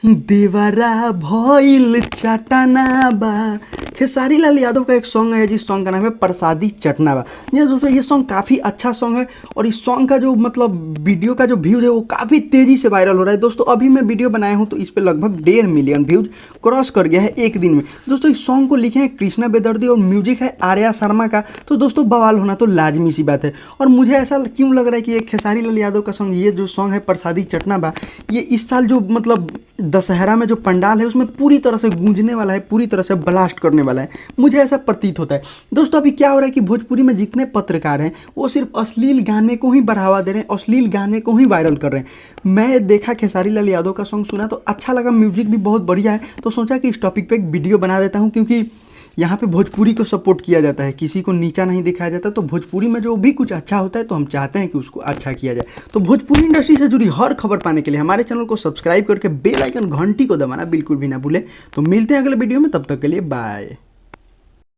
देवरा भइल चटना बा। खेसारी लाल यादव का एक सॉन्ग है जिस सॉन्ग का नाम है प्रसादी चटना बा। जी दोस्तों, ये सॉन्ग काफ़ी अच्छा सॉन्ग है और इस सॉन्ग का जो मतलब वीडियो का जो व्यूज़ है वो काफ़ी तेज़ी से वायरल हो रहा है। दोस्तों अभी मैं वीडियो बनाया हूँ तो इस पर लगभग 1.5 मिलियन व्यूज़ क्रॉस कर गया है एक दिन में। दोस्तों इस सॉन्ग को लिखे हैं कृष्णा बेदर्दी और म्यूजिक है आर्या शर्मा का। तो दोस्तों बवाल होना तो लाजमी सी बात है। और मुझे ऐसा क्यों लग रहा है कि ये खेसारी लाल यादव का सॉन्ग, ये जो सॉन्ग है प्रसादी चटना बा, ये इस साल जो मतलब दशहरा में जो पंडाल है उसमें पूरी तरह से गूंजने वाला है, पूरी तरह से ब्लास्ट करने वाला है, मुझे ऐसा प्रतीत होता है। दोस्तों अभी क्या हो रहा है कि भोजपुरी में जितने पत्रकार हैं वो सिर्फ अश्लील गाने को ही बढ़ावा दे रहे हैं, अश्लील गाने को ही वायरल कर रहे हैं। मैं देखा खेसारी लाल यादव का सॉन्ग सुना तो अच्छा लगा, म्यूजिक भी बहुत बढ़िया है, तो सोचा कि इस टॉपिक पे एक वीडियो बना देता हूँ, क्योंकि यहाँ पे भोजपुरी को सपोर्ट किया जाता है, किसी को नीचा नहीं दिखाया जाता। तो भोजपुरी में जो भी कुछ अच्छा होता है तो हम चाहते हैं कि उसको अच्छा किया जाए। तो भोजपुरी इंडस्ट्री से जुड़ी हर खबर पाने के लिए हमारे चैनल को सब्सक्राइब करके बेल आइकन घंटी को दबाना बिल्कुल भी ना भूलें। तो मिलते हैं अगले वीडियो में, तब तक के लिए बाय।